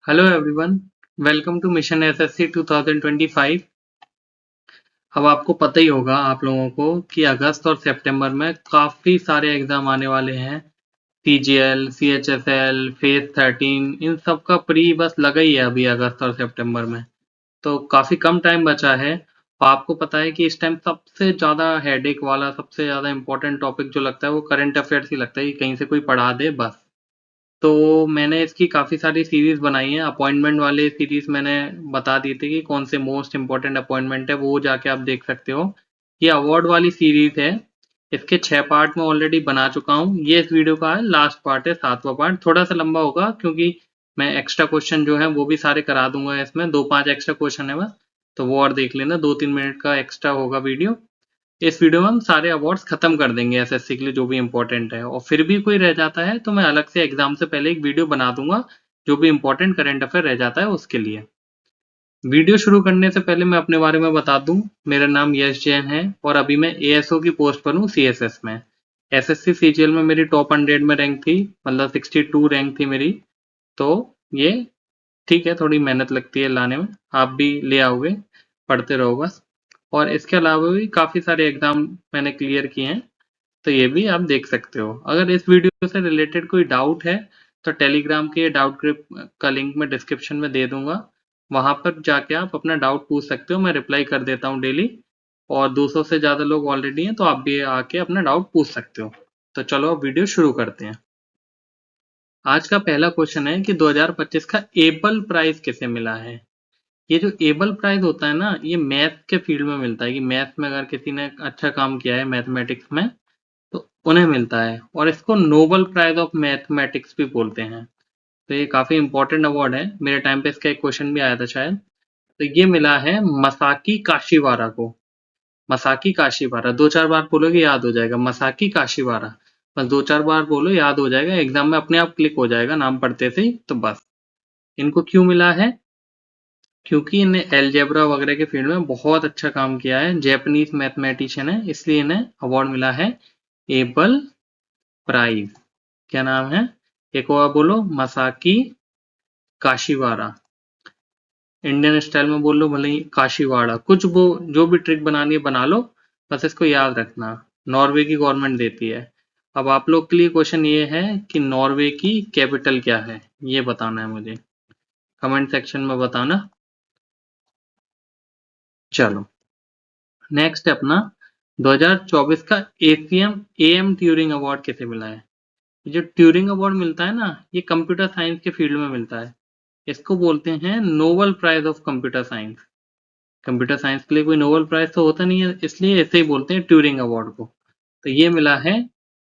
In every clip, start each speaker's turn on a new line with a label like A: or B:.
A: Hello everyone, welcome to mission SSC 2025। अब आपको पता ही होगा आप लोगों को कि अगस्त और सितंबर में काफ़ी सारे एग्ज़ाम आने वाले हैं। सीजीएल, सीएचएसएल, फेज 13 इन सब का प्री बस लगा ही है अभी अगस्त और सितंबर में। तो काफ़ी कम टाइम बचा है और आपको पता है कि इस टाइम सबसे ज़्यादा हेडेक वाला सबसे ज़्यादा इम्पोर्टेंट टॉपिक जो लगता है वो करंट अफेयर्स ही लगता है कि कहीं से कोई पढ़ा दे बस। तो मैंने इसकी काफ़ी सारी सीरीज़ बनाई हैं। अपॉइंटमेंट वाले सीरीज़ मैंने बता दी थी कि कौन से मोस्ट इम्पोर्टेंट अपॉइंटमेंट है, वो जाके आप देख सकते हो। ये अवार्ड वाली सीरीज़ है। इसके 6 पार्ट मैं ऑलरेडी बना चुका हूँ। ये इस वीडियो का लास्ट पार्ट है, 7वां पार्ट। थोड़ा सा लंबा होगा क्योंकि मैं एक्स्ट्रा क्वेश्चन जो है वो भी सारे करा दूंगा इसमें। 2-5 एक्स्ट्रा क्वेश्चन है बस, तो वो और देख लेना। 2-3 मिनट का एक्स्ट्रा होगा वीडियो। इस वीडियो में हम सारे अवार्ड्स खत्म कर देंगे एसएससी के लिए जो भी इंपॉर्टेंट है, और फिर भी कोई रह जाता है तो मैं अलग से एग्जाम से पहले एक वीडियो बना दूंगा जो भी इंपॉर्टेंट करंट अफेयर रह जाता है उसके लिए। वीडियो शुरू करने से पहले मैं अपने बारे में बता दूं। मेरा नाम यश जैन है और अभी मैं एएसओ की पोस्ट पर हूँ सीएसएस में। एसएससी सीजीएल में मेरी टॉप 100 में रैंक थी, मतलब 62 रैंक थी मेरी। तो ये ठीक है, थोड़ी मेहनत लगती है लाने में, आप भी ले आओगे, पढ़ते रहो बस। और इसके अलावा भी काफ़ी सारे एग्जाम मैंने क्लियर किए हैं, तो ये भी आप देख सकते हो। अगर इस वीडियो से रिलेटेड कोई डाउट है तो टेलीग्राम के डाउट ग्रुप का लिंक मैं डिस्क्रिप्शन में दे दूंगा, वहां पर जाके आप अपना डाउट पूछ सकते हो। मैं रिप्लाई कर देता हूँ डेली, और 200 से ज़्यादा लोग ऑलरेडी हैं, तो आप भी आके अपना डाउट पूछ सकते हो। तो चलो अब वीडियो शुरू करते हैं। आज का पहला क्वेश्चन है कि 2025 का एबल प्राइज किसे मिला है। ये जो एबल प्राइज होता है ना, ये मैथ के फील्ड में मिलता है कि मैथ में अगर किसी ने अच्छा काम किया है मैथमेटिक्स में तो उन्हें मिलता है, और इसको नोबल प्राइज ऑफ मैथमेटिक्स भी बोलते हैं। तो ये काफी इंपॉर्टेंट अवार्ड है। मेरे टाइम पे इसका एक क्वेश्चन भी आया था शायद। तो ये मिला है मसाकी काशीवारा को। मसाकी काशीवारा, 2-4 बार बोलोगे याद हो जाएगा। मसाकी काशीवारा, बस 2-4 बार बोलो याद हो जाएगा, एग्जाम में अपने आप क्लिक हो जाएगा नाम पढ़ते से ही। तो बस इनको क्यों मिला है, क्योंकि इन्हें एलजेब्रा वगैरह के फील्ड में बहुत अच्छा काम किया है। जैपनीज मैथमेटिशियन है, इसलिए इन्हें अवार्ड मिला है एबल प्राइज। क्या नाम है, एक और बोलो, मसाकी काशीवारा। इंडियन स्टाइल में बोल लो भले ही, काशीवाड़ा, कुछ वो जो भी ट्रिक बनानी है बना लो, बस इसको याद रखना। नॉर्वे की गवर्नमेंट देती है। अब आप लोग के लिए क्वेश्चन ये है कि नॉर्वे की कैपिटल क्या है, ये बताना है मुझे, कमेंट सेक्शन में बताना। चलो नेक्स्ट है अपना 2024 का एसीएम एएम ट्यूरिंग अवार्ड किसे मिला है। ये जो ट्यूरिंग अवार्ड मिलता है ना, ये कंप्यूटर साइंस के फील्ड में मिलता है। इसको बोलते हैं Nobel prize of computer science. Computer science के लिए कोई नोबेल प्राइज तो होता नहीं है, इसलिए ऐसे ही बोलते हैं ट्यूरिंग अवार्ड को। तो ये मिला है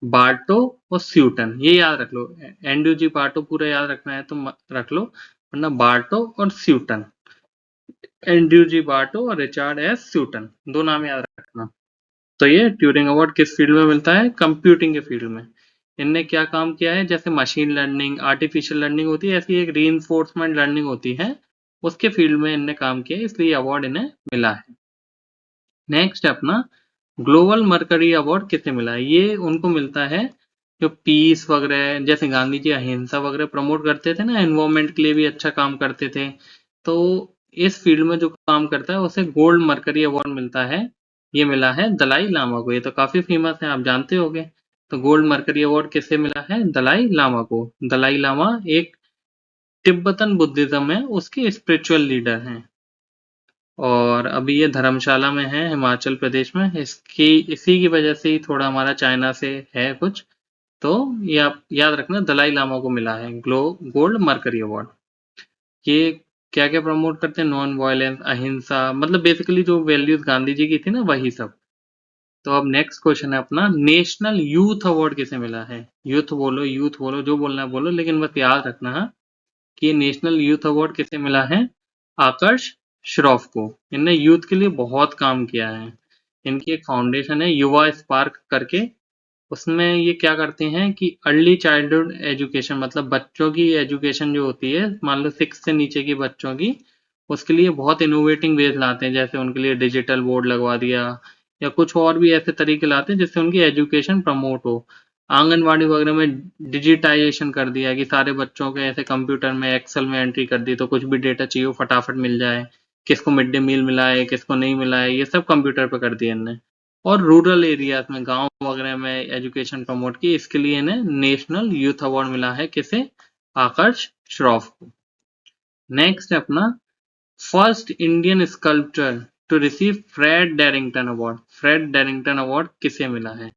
A: बार्टो और स्यूटन, ये याद रख लो। एनडीजी बार्टो पूरा याद रखना है तो रख लो, वरना बार्टो और स्यूटन। एनडीजी बार्टो और रिचार्ड एस स्यूटन, दो नाम याद रखना। तो ये ट्यूरिंग अवार्ड किस फील्ड में मिलता है, कंप्यूटिंग के फील्ड में। इनने क्या काम किया है, जैसे मशीन लर्निंग आर्टिफिशियल लर्निंग होती है, ऐसी एक रीइंफोर्समेंट लर्निंग होती है, उसके फील्ड में इनने काम किया है, इसलिए अवार्ड इन्हें मिला है। नेक्स्ट है अपना ग्लोबल मर्करी अवार्ड किसे मिला है। ये उनको मिलता है जो पीस वगैरह, जैसे गांधी जी अहिंसा वगैरह प्रमोट करते थे ना, एनवायरमेंट के लिए भी अच्छा काम करते थे। तो इस फील्ड में जो काम करता है उसे गोल्ड मर्करी अवार्ड मिलता है। ये मिला है दलाई लामा को, ये तो काफी फेमस है, आप जानते होंगे। तो गोल्ड मर्करी अवार्ड किसे मिला है, दलाई लामा को। दलाई लामा एक तिब्बतन बुद्धिज्म है, उसके स्पिरिचुअल लीडर हैं। और अभी ये धर्मशाला में है, हिमाचल प्रदेश में। इसकी इसी की वजह से ही थोड़ा हमारा चाइना से है कुछ। तो ये आप याद रखना, दलाई लामा को मिला है गोल्ड मर्करी अवार्ड। ये क्या क्या प्रमोट करते हैं, नॉन वायलेंस, अहिंसा, मतलब बेसिकली जो वैल्यूज गांधी जी की थी ना, वही सब। तो अब नेक्स्ट क्वेश्चन है अपना, नेशनल यूथ अवार्ड किसे मिला है। यूथ बोलो, जो बोलना है बोलो, लेकिन बस याद रखना है कि नेशनल यूथ अवार्ड किसे मिला है, आकर्ष श्रॉफ को। इनने यूथ के लिए बहुत काम किया है। इनकी एक फाउंडेशन है युवा स्पार्क करके। उसमें ये क्या करते हैं कि अर्ली चाइल्डहुड एजुकेशन, मतलब बच्चों की एजुकेशन जो होती है, मान लो 6 से नीचे की बच्चों की, उसके लिए बहुत इनोवेटिंग वेज लाते हैं। जैसे उनके लिए डिजिटल बोर्ड लगवा दिया, या कुछ और भी ऐसे तरीके लाते हैं जिससे उनकी एजुकेशन प्रमोट हो। आंगनवाड़ी वगैरह में डिजिटाइजेशन कर दिया कि सारे बच्चों के ऐसे कंप्यूटर में एक्सेल में एंट्री कर दी, तो कुछ भी डेटा चाहिए वो फटाफट मिल जाए, किसको मिड डे मील मिला है किसको नहीं मिला है, ये सब कंप्यूटर पे कर दिया इनने। और रूरल एरियाज में गांव वगैरह में एजुकेशन प्रमोट की, इसके लिए इन्हें नेशनल यूथ अवार्ड मिला है, किसे, आकर्ष श्रॉफ को। नेक्स्ट है अपना first Indian sculpture to receive Fred Darrington award. Fred Darrington award किसे मिला है?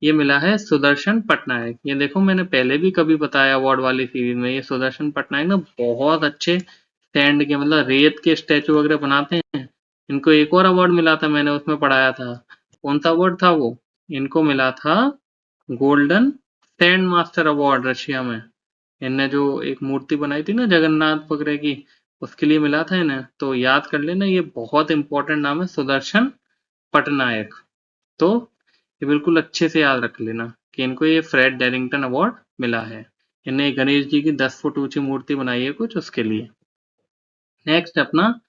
A: ये मिला है सुदर्शन पटनायक। ये देखो मैंने पहले भी कभी बताया अवार्ड वाली सीरीज में, ये सुदर्शन पटनायक ना बहुत अच्छे सैंड के मतलब रेत के स्टैचू वगैरह बनाते हैं। इनको एक और अवार्ड मिला था, मैंने उसमें पढ़ाया था। कौन सा अवार्ड था वो? इनको मिला था golden sand master award Russia में। इनने जो एक मूर्ति बनाई थी ना जगन्नाथ वगैरह की, उसके लिए मिला था इन्हें। तो याद कर लेना, ये बहुत इंपॉर्टेंट नाम है सुदर्शन पटनायक। तो ये बिल्कुल अच्छे से याद रख लेना कि इनको ये फ्रेड डैरिंगटन अवार्ड मिला है। इन्हें गणेश जी की 10 फुट ऊंची मूर्ति बनाई है कुछ, उसके लिए। नेक्स्ट अपना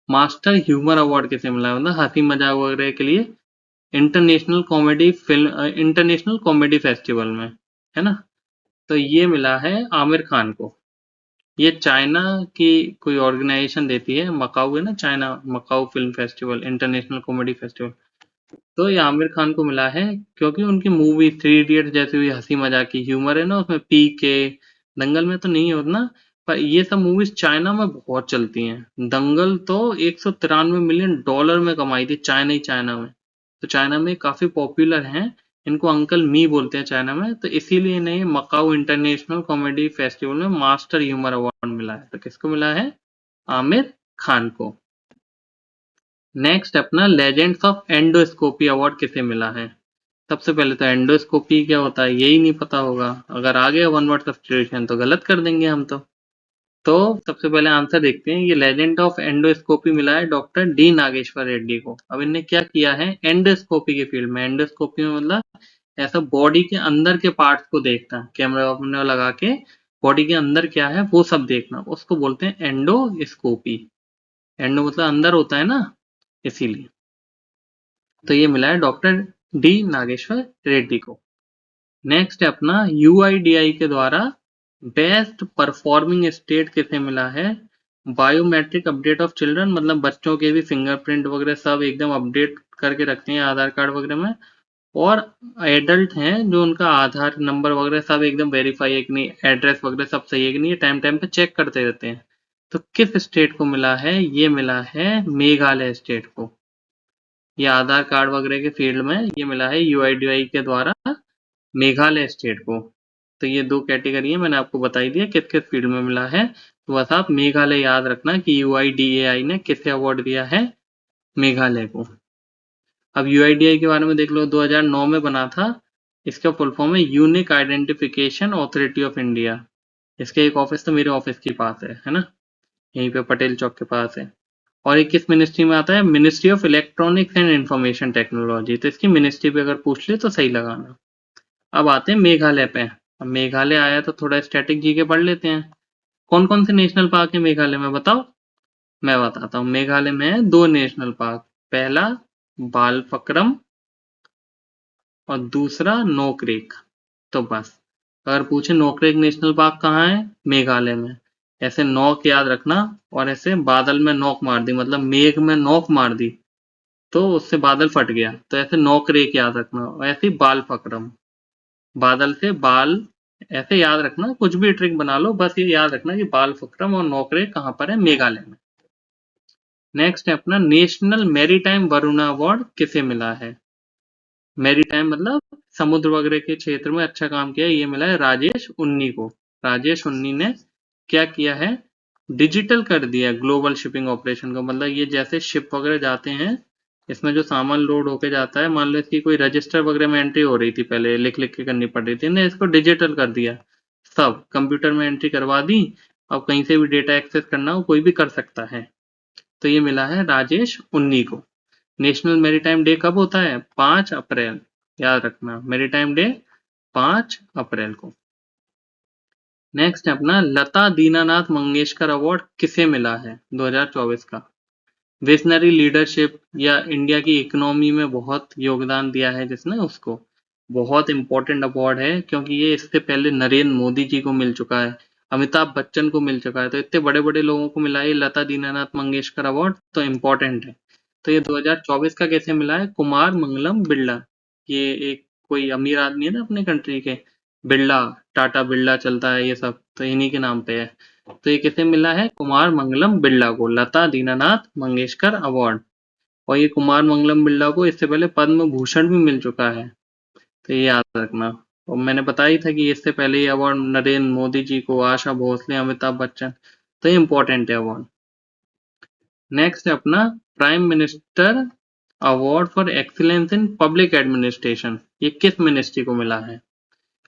A: मास्टर ह्यूमर अवार्ड किसे मिला है? मतलब हंसी मजाक वगैरह के लिए इंटरनेशनल कॉमेडी फेस्टिवल में, है ना। तो ये मिला है आमिर खान को। ये चाइना की कोई ऑर्गेनाइजेशन देती है, मकाऊ है ना, China Macau film festival, international comedy festival. तो ये आमिर खान को मिला है क्योंकि उनकी मूवी थ्री इडियट जैसी हुई हंसी मजाक की ह्यूमर है ना, उसमें पी के दंगल में तो नहीं होता ना, पर ये सब मूवीज चाइना में बहुत चलती हैं। दंगल तो 193 मिलियन डॉलर में कमाई थी चाइना ही चाइना में। तो चाइना में काफी पॉपुलर हैं। इनको अंकल मी बोलते हैं चाइना में, तो इसीलिए इन्हें मकाऊ इंटरनेशनल कॉमेडी फेस्टिवल में मास्टर ह्यूमर अवार्ड मिला है। तो किसको मिला है? आमिर खान को। नेक्स्ट अपना लेजेंड्स ऑफ एंडोस्कोपी अवार्ड किसे मिला है? सबसे पहले तो एंडोस्कोपी क्या होता है यही नहीं पता होगा। अगर आ गया वन वर्ड सब्स्टिट्यूशन तो गलत कर देंगे हम तो सबसे पहले आंसर देखते हैं। ये लेजेंड ऑफ एंडोस्कोपी मिला है डॉक्टर डी नागेश्वर रेड्डी को। अब इनने क्या किया है एंडोस्कोपी के फील्ड में? एंडोस्कोपी में मतलब ऐसा बॉडी के अंदर के पार्ट्स को देखना, कैमरा वैमरा लगा के बॉडी के अंदर क्या है वो सब देखना, उसको बोलते हैं एंडोस्कोपी। एंडो मतलब अंदर होता है ना, इसीलिए। तो ये मिला है डॉक्टर डी नागेश्वर रेड्डी को। नेक्स्ट है अपना यूआईडीआई के द्वारा बेस्ट परफॉर्मिंग स्टेट किसे मिला है? बायोमेट्रिक अपडेट ऑफ चिल्ड्रन, मतलब बच्चों के भी फिंगरप्रिंट वगैरह सब एकदम अपडेट करके रखते हैं आधार कार्ड वगैरह में। और एडल्ट हैं जो उनका आधार नंबर वगैरह सब एकदम वेरीफाई है कि नहीं, एड्रेस वगैरह सब सही है कि नहीं, टाइम टाइम पे चेक करते रहते हैं। तो किस स्टेट को मिला है? ये मिला है मेघालय स्टेट को। ये आधार कार्ड वगैरह के फील्ड में ये मिला है यूआईडीआई के द्वारा मेघालय स्टेट को। तो ये दो कैटेगरी है, मैंने आपको बताई दिया किस किस फील्ड में मिला है। तो बस आप मेघालय याद रखना कि यूआईडीएआई ने किसे अवार्ड दिया है? मेघालय को। अब यूआईडीआई के बारे में देख लो, 2009 में बना था। इसका फुल फॉर्म है unique identification authority of India. इसका एक ऑफिस तो मेरे ऑफिस के पास है ना, यहीं पे पटेल चौक के पास है। और ये किस मिनिस्ट्री में आता है? Ministry of electronics and information technology. तो इसकी मिनिस्ट्री पे अगर पूछ ले तो सही लगाना। अब आते हैं मेघालय पे। अब मेघालय आया तो थोड़ा स्टैटिक जीके पढ़ लेते हैं। कौन कौन से नेशनल पार्क है मेघालय में बताओ? मैं बताता हूँ। मेघालय में है दो नेशनल पार्क, पहला बालफक्रम और दूसरा नोकरेक। तो बस अगर पूछे नोकरेक नेशनल पार्क कहाँ है? मेघालय में। ऐसे नोक याद रखना, और ऐसे बादल में नोक मार दी, मतलब मेघ में नोक मार दी तो उससे बादल फट गया, तो ऐसे नोकरेक याद रखना। और ऐसे ही बालफक्रम, बादल से बाल, ऐसे याद रखना। कुछ भी ट्रिक बना लो, बस ये याद रखना कि बालफक्रम और नोकरेक कहाँ पर है? मेघालय में। नेक्स्ट है अपना नेशनल मैरीटाइम वरुणा अवार्ड किसे मिला है? मैरीटाइम मतलब समुद्र वगैरह के क्षेत्र में अच्छा काम किया, ये मिला है राजेश उन्नी को। राजेश उन्नी ने क्या किया है? डिजिटल कर दिया ग्लोबल शिपिंग ऑपरेशन को। मतलब ये जैसे शिप वगैरह जाते हैं, इसमें जो सामान लोड होके जाता है, मान लो इसकी कोई रजिस्टर वगैरह में एंट्री हो रही थी, पहले लिख लिख के करनी पड़ रही थी ना, इसको डिजिटल कर दिया। सब कंप्यूटर में एंट्री करवा दी। अब कहीं से भी डेटा एक्सेस करना हो कोई भी कर सकता है। तो ये मिला है राजेश उन्नी को। नेशनल मैरीटाइम डे कब होता है? 5 अप्रैल। याद रखना मैरीटाइम डे 5 अप्रैल को। नेक्स्ट है अपना लता दीनानाथ मंगेशकर अवार्ड किसे मिला है 2024 का? विजनरी लीडरशिप या इंडिया की इकोनॉमी में बहुत योगदान दिया है जिसने, उसको। बहुत इंपॉर्टेंट अवार्ड है क्योंकि ये इससे पहले नरेंद्र मोदी जी को मिल चुका है, अमिताभ बच्चन को मिल चुका है, तो इतने बड़े बड़े लोगों को मिला है लता दीनानाथ मंगेशकर अवार्ड, तो इम्पोर्टेंट है। तो ये 2024 का कैसे मिला है? कुमार मंगलम बिरला, ये एक कोई अमीर आदमी है ना अपने कंट्री के, बिरला, टाटा बिरला चलता है ये सब, तो इन्हीं के नाम पे है। तो ये किसे मिला है? कुमार मंगलम बिरला को लता दीनानाथ मंगेशकर अवार्ड। और ये कुमार मंगलम बिरला को इससे पहले पद्म भूषण भी मिल चुका है, तो ये याद रखना। और मैंने बताया ही था कि इससे पहले ये अवार्ड नरेंद्र मोदी जी को, आशा भोसले, अमिताभ बच्चन, तो ये इंपॉर्टेंट है अवार्ड। नेक्स्ट है अपना prime minister award for excellence in public administration. ये किस मिनिस्ट्री को मिला है?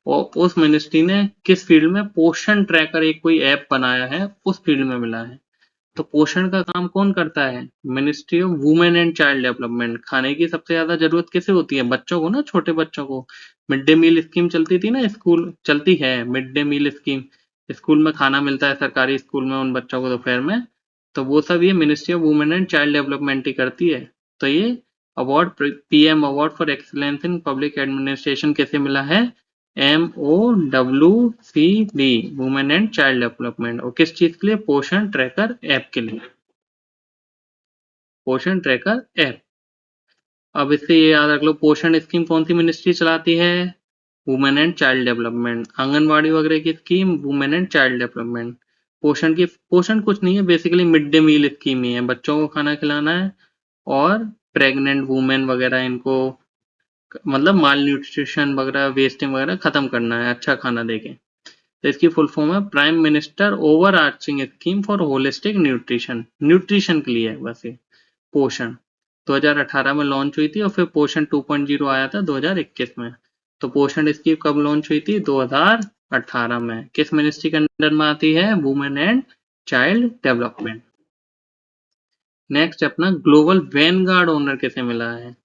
A: और उस मिनिस्ट्री ने किस फील्ड में पोषण ट्रैकर एक कोई ऐप बनाया है, उस फील्ड में मिला है। तो पोषण का काम कौन करता है? Ministry of women and child development. खाने की सबसे ज्यादा जरूरत किसे होती है? बच्चों को ना, छोटे बच्चों को। मिड डे मील स्कीम चलती थी ना, स्कूल चलती है mid day meal scheme, school में खाना मिलता है सरकारी स्कूल में उन बच्चों को दोपहर में, तो वो सब ये ministry of women and child development ही करती है। तो ये award, PM award for excellence in public administration कैसे मिला है? MOWCD, women and child development. और किस चीज के लिए? पोषण ट्रैकर ऐप के लिए, पोषण ट्रैकर ऐप। अब इससे ये याद रख लो, पोषण स्कीम कौन सी मिनिस्ट्री चलाती है? Women and child development. Anganwadi वगैरह की scheme women and child development. Poshan कुछ नहीं है, basically mid day meal scheme ही है, बच्चों को खाना खिलाना है और प्रेग्नेंट वुमेन वगैरह इनको मतलब माल न्यूट्रिशन वगैरह, वेस्टिंग वगैरह खत्म करना है अच्छा खाना देके। तो इसकी फुल फॉर्म है prime minister over arching scheme for holistic nutrition. Nutrition के लिए है बस ये पोषण। 2018 में लॉन्च हुई थी और फिर पोषण 2.0 आया था 2021 में। तो पोषण स्कीम कब लॉन्च हुई थी? 2018 में। किस मिनिस्ट्री के अंडर में आती है? Women and child development. Next अपना ग्लोबल वैनगार्ड ऑनर कैसे मिला है?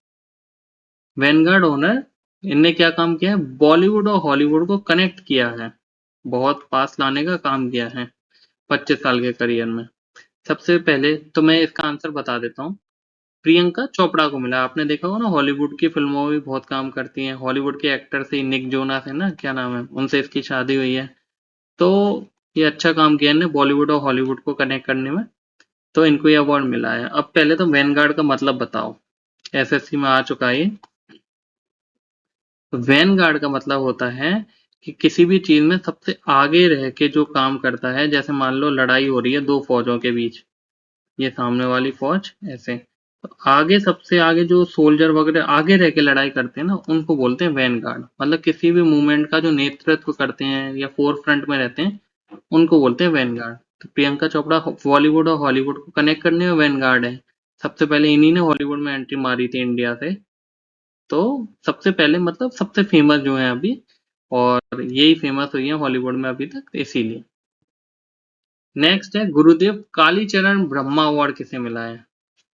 A: वैनगार्ड ऑनर, इनने क्या काम किया है? बॉलीवुड और हॉलीवुड को कनेक्ट किया है, बहुत पास लाने का काम किया है 25 साल के करियर में। सबसे पहले तो मैं इसका आंसर बता देता हूँ, प्रियंका चोपड़ा को मिला। आपने देखा होगा ना, हॉलीवुड की फिल्मों में भी बहुत काम करती हैं, हॉलीवुड के एक्टर से, निक जोनास है ना, क्या नाम है, उनसे इसकी शादी हुई है। तो ये अच्छा काम किया इन्हें बॉलीवुड और हॉलीवुड को कनेक्ट करने में, तो इनको ये अवार्ड मिला है। अब पहले तो वैनगार्ड का मतलब बताओ, एसएससी में आ चुका है। वैनगार्ड का मतलब होता है कि किसी भी चीज में सबसे आगे रह के जो काम करता है। जैसे मान लो लड़ाई हो रही है दो फौजों के बीच, ये सामने वाली फौज ऐसे, तो आगे सबसे आगे जो सोल्जर वगैरह आगे रह के लड़ाई करते हैं ना, उनको बोलते हैं वैनगार्ड। मतलब किसी भी मूवमेंट का जो नेतृत्व करते हैं या फोर फ्रंट में रहते हैं, उनको बोलते हैं वैनगार्ड। तो प्रियंका चोपड़ा बॉलीवुड और हॉलीवुड को कनेक्ट करने में वैनगार्ड है। सबसे पहले इन्हीं ने हॉलीवुड में एंट्री मारी थी इंडिया से, तो सबसे पहले मतलब सबसे फेमस जो है अभी, और यही फेमस हुई है हॉलीवुड में अभी तक, इसीलिए। नेक्स्ट है गुरुदेव कालीचरण ब्रह्मा अवार्ड किसे मिला है?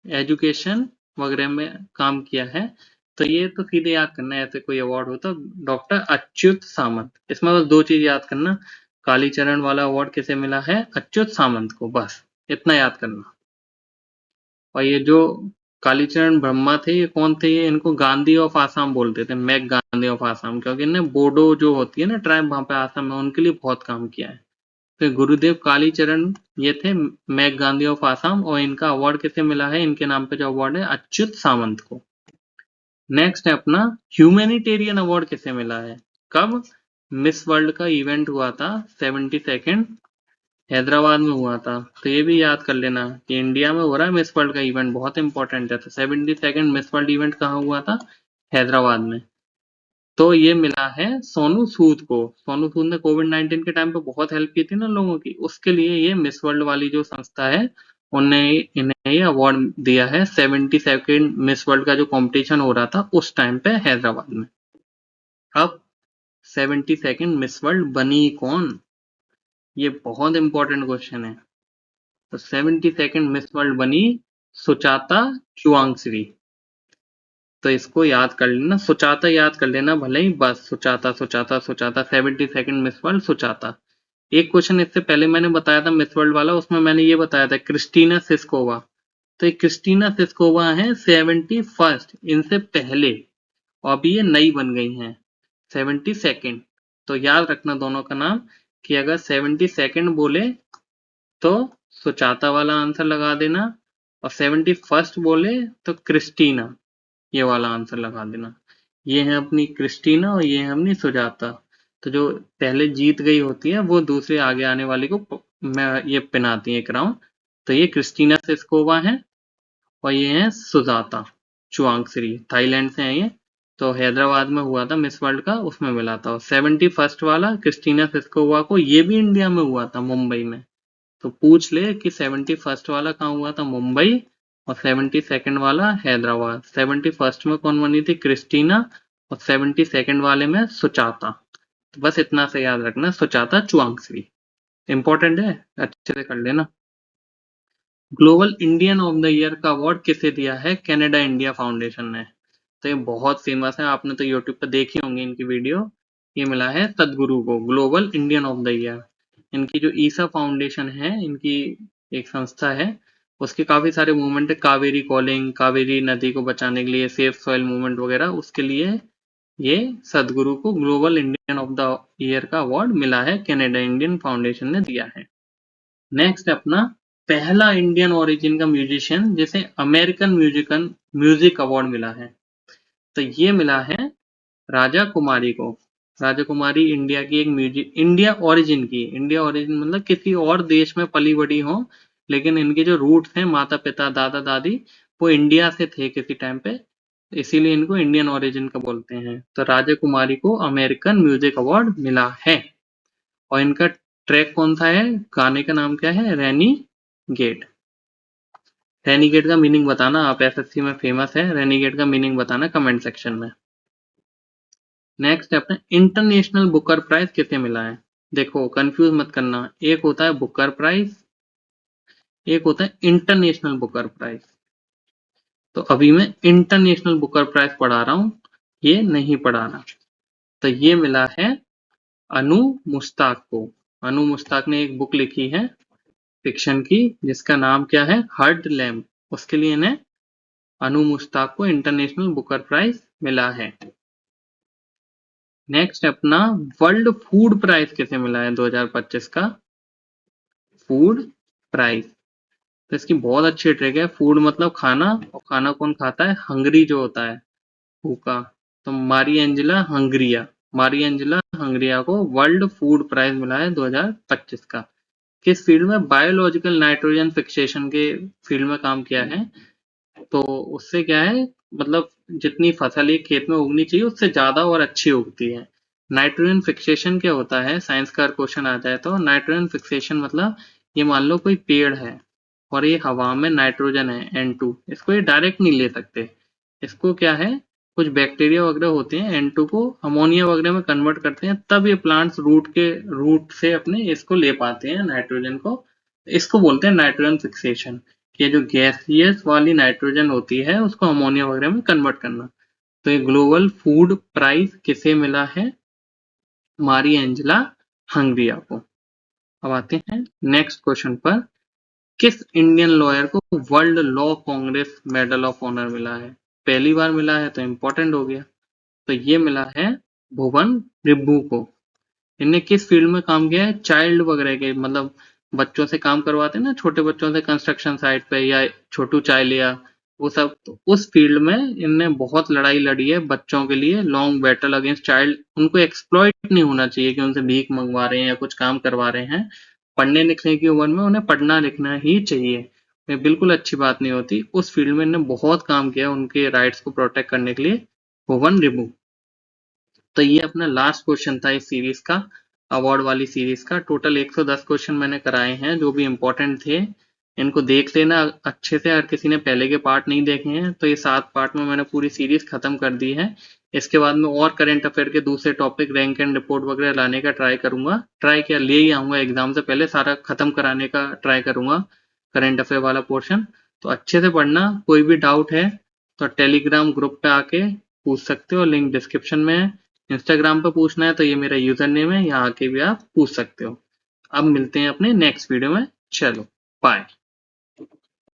A: एजुकेशन वगैरह में काम किया है, तो ये तो सीधे याद करना है, ऐसे कोई अवार्ड हो तो डॉक्टर अच्युत सामंत। इसमें बस दो चीज याद करना, कालीचरण वाला अवार्ड किसे मिला है? अच्युत सामंत को, बस इतना याद करना। और ये जो कालीचरण ब्रह्मा थे, ये कौन थे? ये इनको गांधी ऑफ आसाम बोलते थे, मैक गांधी ऑफ आसाम, क्योंकि इन्हें बोडो जो होती है ना ट्राइब वहां पे आसाम में, उनके लिए बहुत काम किया है। तो गुरुदेव कालीचरण ये थे मैक गांधी ऑफ आसाम, और इनका अवार्ड किसे मिला है? इनके नाम पे जो अवार्ड है, अच्युत सामंत को। नेक्स्ट है अपना ह्यूमैनिटेरियन अवार्ड किसे मिला है? कब? मिस वर्ल्ड का इवेंट हुआ था 72nd, हैदराबाद में हुआ था। तो ये भी याद कर लेना कि इंडिया में हो रहा है मिस वर्ल्ड का इवेंट, बहुत इंपॉर्टेंट है। तो 72nd मिस वर्ल्ड इवेंट कहाँ हुआ था? हैदराबाद में। तो ये मिला है सोनू सूद को। सोनू सूद ने कोविड-19 के टाइम पे बहुत हेल्प की थी ना लोगों की, उसके लिए ये मिस वर्ल्ड वाली जो संस्था है, उन्होंने इन्हें ये अवार्ड दिया है। 72nd मिस वर्ल्ड का जो कंपटीशन हो रहा था उस टाइम पे हैदराबाद में। अब 72nd मिस वर्ल्ड बनी कौन? ये बहुत इंपॉर्टेंट क्वेश्चन है। तो 72nd मिस वर्ल्ड बनी सुचाता चुआंगश्री। तो इसको याद कर लेना, सुचाता याद कर लेना भले ही, बस सुचाता सुचाता सुचाता, 72nd मिस वर्ल्ड सुचाता। एक क्वेश्चन इससे पहले मैंने बताया था मिस वर्ल्ड वाला, उसमें मैंने ये बताया था क्रिस्टीना सिस्कोवा। तो ये क्रिस्टीना सिस्कोवा है 71st, इनसे पहले, और अभी ये नई बन गई हैं। 72nd। तो याद रखना दोनों का नाम कि अगर 72nd बोले तो सुचाता वाला आंसर लगा देना, और 71st बोले तो क्रिस्टीना, ये वाला आंसर लगा देना। ये है अपनी क्रिस्टीना और ये है अपनी सुजाता। तो जो पहले जीत गई होती है वो दूसरे आगे आने वाले को ये पहनाती है क्राउन। तो ये क्रिस्टीना सिस्कोवा है और ये है सुजाता चुआंगश्री, थाईलैंड से है ये। तो हैदराबाद में हुआ था मिस वर्ल्ड का, उसमें मिला था। और 71st वाला क्रिस्टीना सिस्कोवा को, ये भी इंडिया में हुआ था, मुंबई में। तो पूछ ले कि 71st वाला कहाँ हुआ था, मुंबई, और 72nd वाला हैदराबाद। 71st में कौन बनी थी, क्रिस्टीना, और 72nd वाले में सुचाता। तो बस इतना से याद रखना, सुचाता चुआंगश्री। इंपॉर्टेंट है, अच्छे से कर लेना। Global Indian of the year का अवार्ड किसे दिया है, कनाडा इंडिया फाउंडेशन ने। तो ये बहुत फेमस है, आपने तो यूट्यूब पर देखी होंगी इनकी वीडियो। ये मिला है सदगुरु को global Indian of the year. इनकी जो ईसा फाउंडेशन है, इनकी एक संस्था है, उसके काफी सारे मूवमेंट है, कावेरी कॉलिंग, कावेरी नदी को बचाने के लिए, सेफ सॉइल मूवमेंट वगैरह, उसके लिए ये सदगुरु को global Indian of the year का अवार्ड मिला है, कनाडा इंडियन फाउंडेशन ने दिया है। नेक्स्ट अपना पहला इंडियन ओरिजिन का म्यूजिशियन जिसे अमेरिकन म्यूजिक अवार्ड मिला है। तो ये मिला है राजा कुमारी को। राजा कुमारी इंडिया की एक इंडिया ओरिजिन मतलब किसी और देश में पली बड़ी हो, लेकिन इनके जो रूट्स हैं, माता पिता दादा दादी, वो इंडिया से थे किसी टाइम पे, इसीलिए इनको इंडियन ओरिजिन का बोलते हैं। तो राजा कुमारी को अमेरिकन म्यूजिक अवार्ड मिला है। और इनका ट्रैक कौन सा है, गाने का नाम क्या है, रैनी गेट। रेनीगेट का मीनिंग बताना, आप एसएससी में फेमस है, रेनीगेट का मीनिंग बताना कमेंट सेक्शन में। नेक्स्ट अपने इंटरनेशनल बुकर प्राइज किसे मिला है। देखो कंफ्यूज मत करना, एक होता है बुकर प्राइज, एक होता है इंटरनेशनल बुकर प्राइज। तो अभी मैं इंटरनेशनल बुकर प्राइज पढ़ा रहा हूं, ये नहीं पढ़ा रहा। तो ये मिला है अनु मुश्ताक को। अनु मुश्ताक ने एक बुक लिखी है फिक्शन की, जिसका नाम क्या है, हर्ड लैम्प। उसके लिए इन्हें अनु मुश्ताक को इंटरनेशनल बुकर प्राइज मिला है। नेक्स्ट अपना वर्ल्ड फूड प्राइज किसे मिला है 2025 का, फूड प्राइज। तो इसकी बहुत अच्छी ट्रिक है, फूड मतलब खाना, और खाना कौन खाता है, हंगरी जो होता है, भूखा। तो मारी एंजेला हंगरिया को वर्ल्ड फूड प्राइज मिला है 2025 का। किस फील्ड में, बायोलॉजिकल नाइट्रोजन फिक्सेशन के फील्ड में काम किया है। तो उससे क्या है, मतलब जितनी फसल एक खेत में उगनी चाहिए उससे ज्यादा और अच्छी उगती है। नाइट्रोजन फिक्सेशन क्या होता है, साइंस का क्वेश्चन आ जाए तो, नाइट्रोजन फिक्सेशन मतलब ये मान लो कोई पेड़ है और ये हवा में नाइट्रोजन है N2, इसको ये डायरेक्ट नहीं ले सकते, इसको क्या है, कुछ बैक्टीरिया वगैरह होते हैं N2 को अमोनिया वगैरह में कन्वर्ट करते हैं, तब ये प्लांट्स रूट से अपने इसको ले पाते हैं नाइट्रोजन को। इसको बोलते हैं नाइट्रोजन फिक्सेशन, कि जो गैसियस वाली नाइट्रोजन होती है उसको अमोनिया वगैरह में कन्वर्ट करना। तो ये ग्लोबल फूड प्राइज किसे मिला है, मारी एंजेला हंगरिया को। अब आते हैं नेक्स्ट क्वेश्चन पर, किस इंडियन लॉयर को World Law Congress Medal of Honour मिला है। पहली बार मिला है तो इंपॉर्टेंट हो गया। तो ये मिला है भुवन रिब्बू को। इनने किस फील्ड में काम किया है, चाइल्ड वगैरह के, मतलब बच्चों से काम करवाते हैं ना, छोटे बच्चों से कंस्ट्रक्शन साइट पे, या छोटू चाइल्ड, वो सब। तो उस फील्ड में इनने बहुत लड़ाई लड़ी है बच्चों के लिए, लॉन्ग बैटल अगेंस्ट चाइल्ड। उनको एक्सप्लॉइट नहीं होना चाहिए कि उनसे भीख मंगवा रहे हैं या कुछ काम करवा रहे हैं। पढ़ने लिखने की उम्र में उन्हें पढ़ना लिखना ही चाहिए, ये बिल्कुल अच्छी बात नहीं होती। उस फील्ड में इन्होंने बहुत काम किया उनके राइट्स को प्रोटेक्ट करने के लिए, भुवन रिब्बू। तो ये अपना लास्ट क्वेश्चन था इस सीरीज का, अवार्ड वाली सीरीज का। टोटल 110 क्वेश्चन मैंने कराए हैं जो भी इंपॉर्टेंट थे, इनको देख लेना अच्छे से। अगर किसी ने पहले के पार्ट नहीं देखे हैं तो ये 7 पार्ट में मैंने पूरी सीरीज खत्म कर दी है। इसके बाद में और करंट अफेयर के दूसरे टॉपिक, रैंक एंड रिपोर्ट वगैरह लाने का ट्राई करूंगा, ट्राई क्या ले ही आऊंगा, एग्जाम से पहले सारा खत्म कराने का ट्राई करूंगा करंट अफेयर वाला पोर्शन। तो अच्छे से पढ़ना, कोई भी डाउट है तो टेलीग्राम ग्रुप पे आके पूछ सकते हो, लिंक डिस्क्रिप्शन में है। इंस्टाग्राम पे पूछना है तो ये मेरा यूजर नेम है, यहाँ आके भी आप पूछ सकते हो। अब मिलते हैं अपने नेक्स्ट वीडियो में, चलो बाय।